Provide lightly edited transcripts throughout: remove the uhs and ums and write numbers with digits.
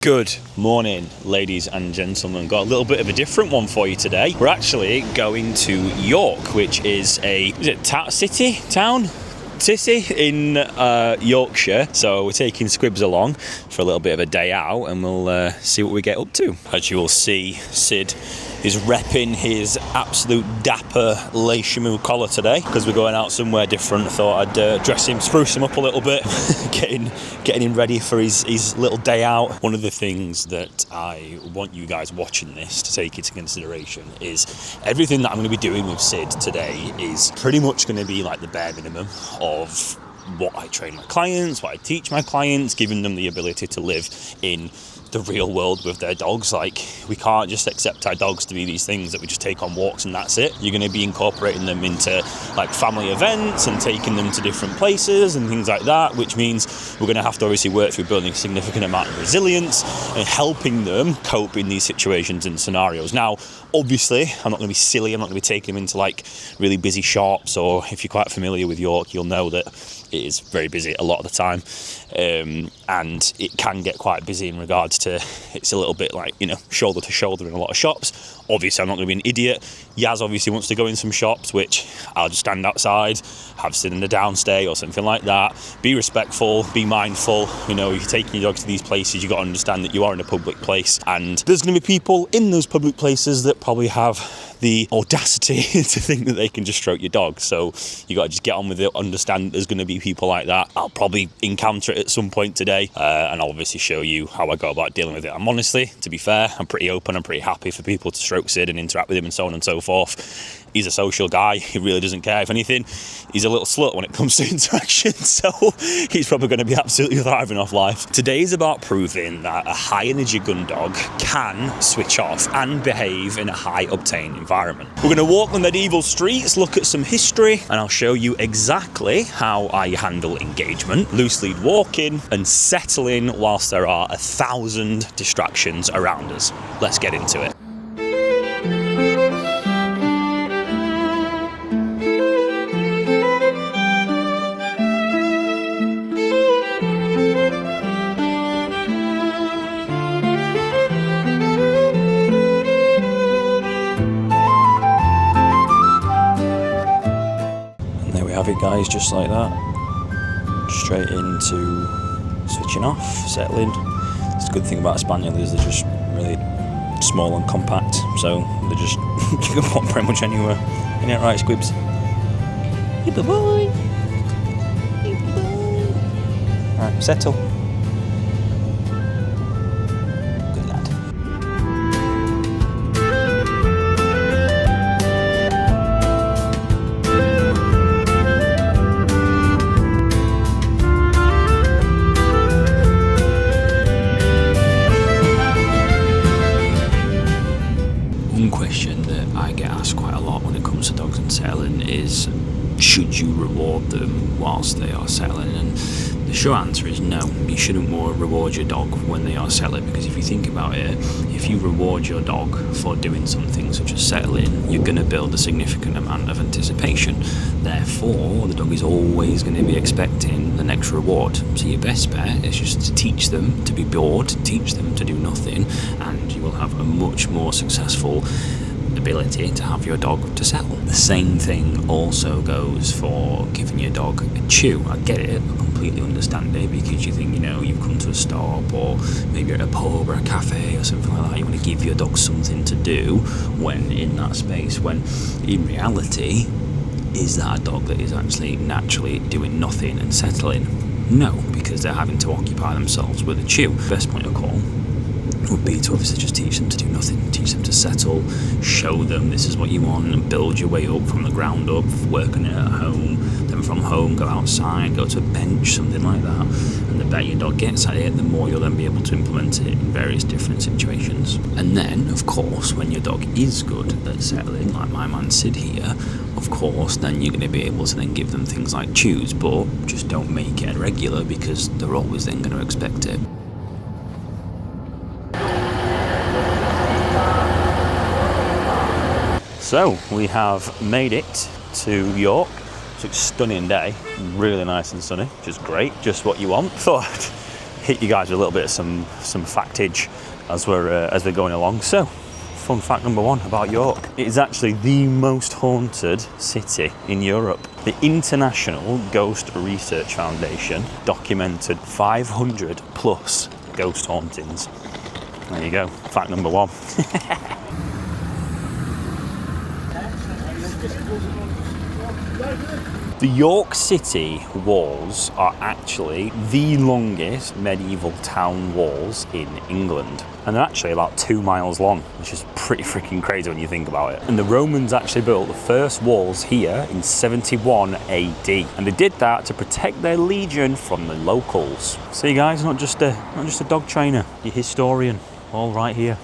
Good morning, ladies and gentlemen. Got a little bit of a different one for you today. We're actually going to York, which is city in Yorkshire. So we're taking Squibs along for a little bit of a day out, and we'll see what we get up to. As you will see, Sid is repping his absolute dapper Le Chameau collar today because we're going out somewhere different. I thought I'd dress him, spruce him up a little bit, getting him ready for his little day out. One of the things that I want you guys watching this to take into consideration is everything that I'm going to be doing with Sid today is pretty much going to be like the bare minimum of what I train my clients, what I teach my clients, giving them the ability to live in the real world with their dogs. Like, we can't just accept our dogs to be these things that we just take on walks and that's it. You're going to be incorporating them into like family events and taking them to different places and things like that, which means we're going to have to obviously work through building a significant amount of resilience and helping them cope in these situations and scenarios. Now, obviously, I'm not going to be silly. I'm not going to be taking them into like really busy shops, or if you're quite familiar with York, you'll know that it is very busy a lot of the time, and it can get quite busy in regards to, it's a little bit like, shoulder to shoulder in a lot of shops. Obviously, I'm not going to be an idiot. Yaz obviously wants to go in some shops, which I'll just stand outside, have Sid in the downstay or something like that. Be respectful, be mindful. If you're taking your dog to these places, you've got to understand that you are in a public place, and there's going to be people in those public places that probably have the audacity to think that they can just stroke your dog. So you got to just get on with it, understand there's going to be people like that. I'll probably encounter it at some point today, and I'll obviously show you how I go about dealing with it. I'm honestly, to be fair, I'm pretty open. I'm pretty happy for people to stroke Sid and interact with him and so on and so forth. He's a social guy. He really doesn't care. If anything, he's a little slut when it comes to interaction, so he's probably going to be absolutely thriving off life. Today is about proving that a high-energy gundog can switch off and behave in a high-octane environment. We're going to walk the medieval streets, look at some history, and I'll show you exactly how I handle engagement, loose lead walking, and settling whilst there are 1,000 distractions around us. Let's get into it. Have it, guys, just like that, straight into switching off, settling. It's a good thing about a Spaniel is they're just really small and compact, so they're just you can walk pretty much anywhere. Isn't it right, Squibs? Hey, boy. Hey, boy. Right, settle. Good lad. Question that I get asked quite a lot when it comes to dogs and settling is, should you reward them whilst they are settling? And the short answer is no. You shouldn't reward your dog when they are settling, because if you think about it, if you reward your dog for doing something such as settling, you're going to build a significant amount of anticipation. Therefore, the dog is always going to be expecting the next reward. So your best bet is just to teach them to be bored, teach them to do nothing, and you will have a much more successful ability to have your dog to settle. The same thing also goes for giving your dog a chew. I get it, I completely understand it, because you think, you've come to a stop, or maybe you're at a pub or a cafe or something like that, you want to give your dog something to do when in that space, when in reality, is that a dog that is actually naturally doing nothing and settling? No, because they're having to occupy themselves with a chew. Best point of call would be to obviously just teach them to do nothing, teach them to settle, show them this is what you want, and build your way up from the ground up, work on it at home, then from home go outside, go to a bench, something like that. And the better your dog gets at it, the more you'll then be able to implement it in various different situations. And then, of course, when your dog is good at settling, like my man Sid here, of course, then you're going to be able to then give them things like chews, but just don't make it regular, because they're always then going to expect it. So we have made it to York. It's a stunning day, really nice and sunny, which is great, just what you want. Thought I'd hit you guys with a little bit of some factage as we're going along. So, fun fact number one about York: it is actually the most haunted city in Europe. The International Ghost Research Foundation documented 500 plus ghost hauntings. There you go, fact number one. The York City walls are actually the longest medieval town walls in England. And they're actually about 2 miles long, which is pretty freaking crazy when you think about it. And the Romans actually built the first walls here in 71 AD. And they did that to protect their legion from the locals. See guys, not just a dog trainer, you're a historian, all right here.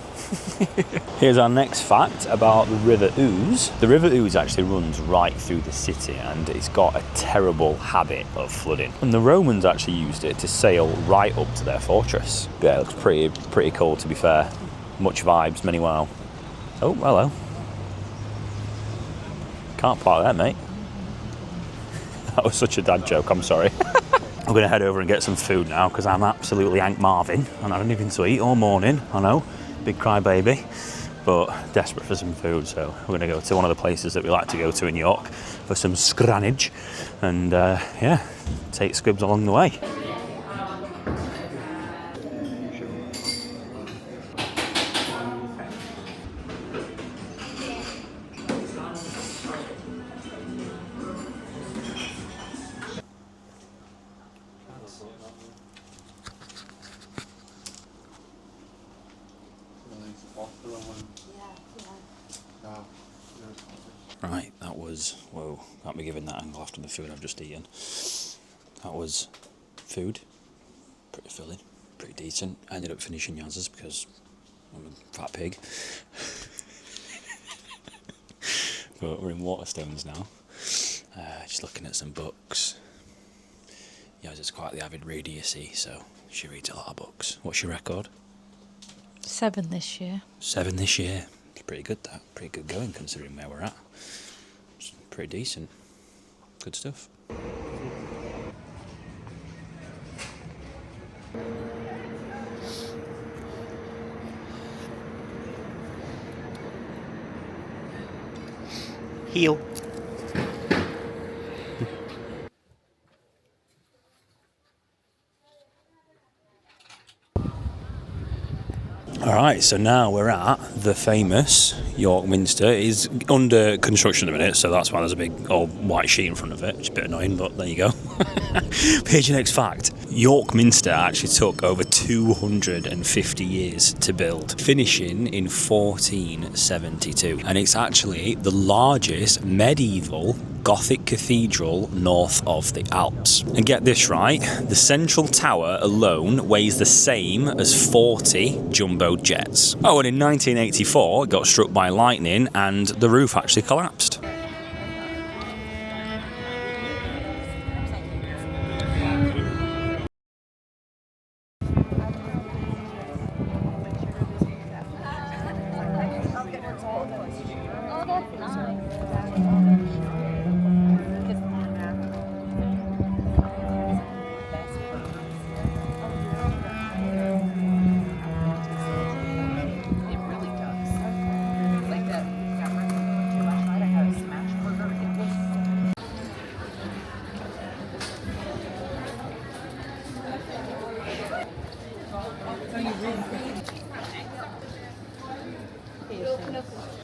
Here's our next fact about the River Ouse. The River Ouse actually runs right through the city and it's got a terrible habit of flooding. And the Romans actually used it to sail right up to their fortress. Yeah, it looks pretty cool to be fair. Much vibes, many wow. Oh, hello. Can't park there, mate. That was such a dad joke, I'm sorry. I'm going to head over and get some food now because I'm absolutely Hank Marvin and I don't even to eat all morning, I know. Big crybaby, but desperate for some food, so we're going to go to one of the places that we like to go to in York for some scrannage and yeah, take squibs along the way. Right, that was, whoa, can't be giving that angle after the food I've just eaten. That was food, pretty filling, pretty decent. I ended up finishing Yaz's because I'm a fat pig. But we're in Waterstones now, just looking at some books. Yaz is quite the avid reader, you see, so she reads a lot of books. What's your record? 7 this year. 7 this year. It's pretty good, that. Pretty good going considering where we're at. It's pretty decent. Good stuff. Heel. Alright, so now we're at the famous York Minster. It is under construction at the minute, so that's why there's a big old white sheet in front of it. It's a bit annoying, but there you go. Here's your next fact. York Minster actually took over 250 years to build, finishing in 1472. And it's actually the largest medieval Gothic cathedral north of the Alps. And get this right, the central tower alone weighs the same as 40 jumbo jets. Oh, and in 1984 it got struck by lightning and the roof actually collapsed.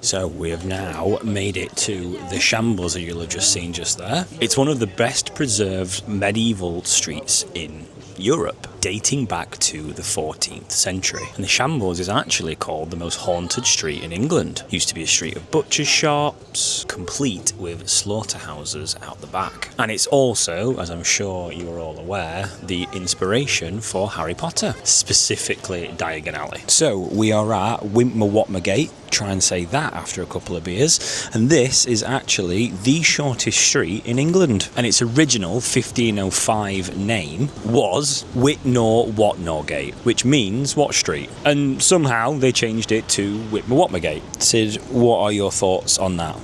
So we have now made it to the Shambles that you'll have just seen just there. It's one of the best preserved medieval streets in Europe, dating back to the 14th century. And the Shambles is actually called the most haunted street in England. It used to be a street of butcher shops, complete with slaughterhouses out the back. And it's also, as I'm sure you're all aware, the inspiration for Harry Potter, specifically Diagon Alley. So we are at Wintmer Gate. Try and say that after a couple of beers, and this is actually the shortest street in England, and its original 1505 name was Whitnor Gate, which means what street, and somehow they changed it to Wintmer Gate. Sid, what are your thoughts on that?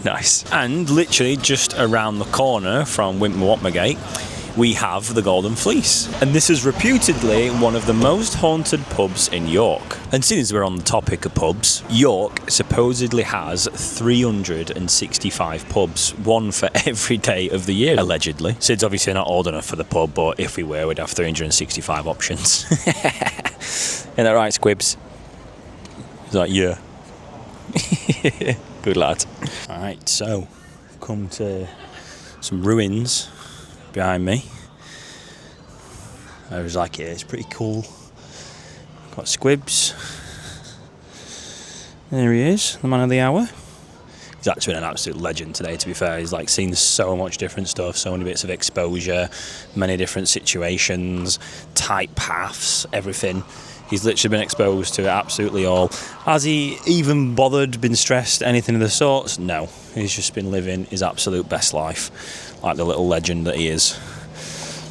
Nice. And literally just around the corner from Wintmer-Watmergate, we have the Golden Fleece. And this is reputedly one of the most haunted pubs in York. And since we're on the topic of pubs, York supposedly has 365 pubs, one for every day of the year, allegedly. Sid's obviously not old enough for the pub, but if we were, we'd have 365 options. Isn't that right, Squibs? He's like, yeah. Good lad. Alright, so come to some ruins behind me. I was like, it's pretty cool. Got Squibs. There he is, the man of the hour. He's actually been an absolute legend today, to be fair. He's like seen so much different stuff, so many bits of exposure, many different situations, tight paths, everything. He's literally been exposed to absolutely all. Has he even bothered, been stressed, anything of the sorts? No. He's just been living his absolute best life, like the little legend that he is.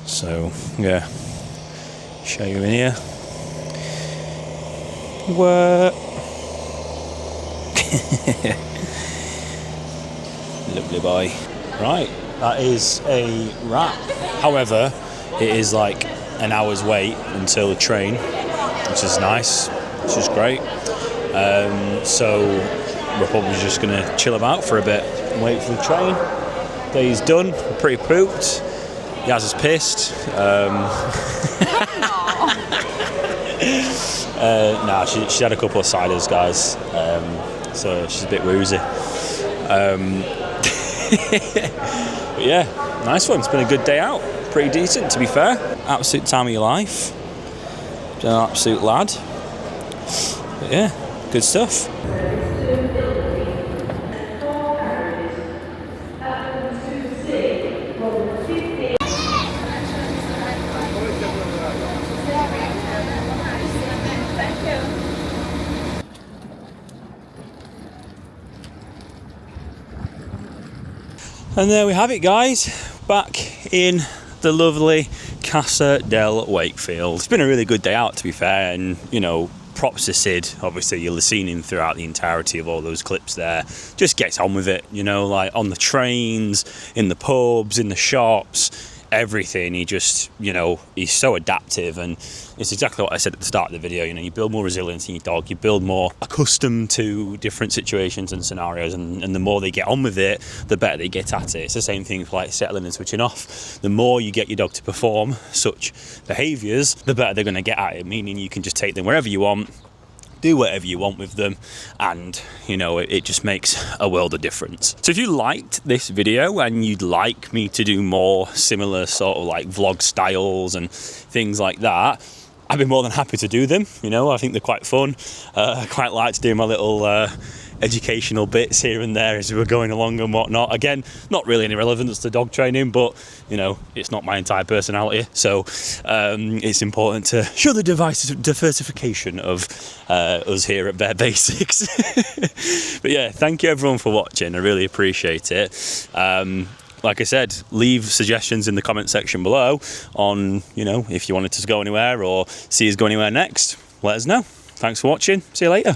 So, yeah. Show you in here. What? Lovely boy. Right, that is a wrap. However, it is like an hour's wait until the train, which is nice, which is great. So we're probably just going to chill about for a bit and wait for the train. Day's done, we're pretty pooped. Yaz is pissed. Nah, she had a couple of ciders, guys, so she's a bit woozy. But yeah, nice one. It's been a good day out. Pretty decent, to be fair. Absolute time of your life. Been an absolute lad. But yeah, good stuff. And there we have it, guys. Back in the lovely Casa del Wakefield. It's been a really good day out, to be fair, and you know, props to Sid. Obviously you'll have seen him throughout the entirety of all those clips there. Just gets on with it, you know, like on the trains, in the pubs, in the shops, everything. He just, you know, he's so adaptive, and it's exactly what I said at the start of the video. You know, you build more resilience in your dog, you build more accustomed to different situations and scenarios, and the more they get on with it, the better they get at it. It's the same thing for like settling and switching off. The more you get your dog to perform such behaviours, the better they're going to get at it, meaning you can just take them wherever you want, do whatever you want with them, and you know, it just makes a world of difference. So if you liked this video and you'd like me to do more similar sort of like vlog styles and things like that, I'd be more than happy to do them. You know, I think they're quite fun. I quite like to do my little educational bits here and there as we're going along and whatnot. Again, not really any relevance to dog training, but you know, it's not my entire personality, so it's important to show the diversification of us here at Bare Basics. But yeah, thank you everyone for watching. I really appreciate it. Like I said, leave suggestions in the comment section below on, you know, if you wanted to go anywhere or see us go anywhere next. Let us know. Thanks for watching. See you later.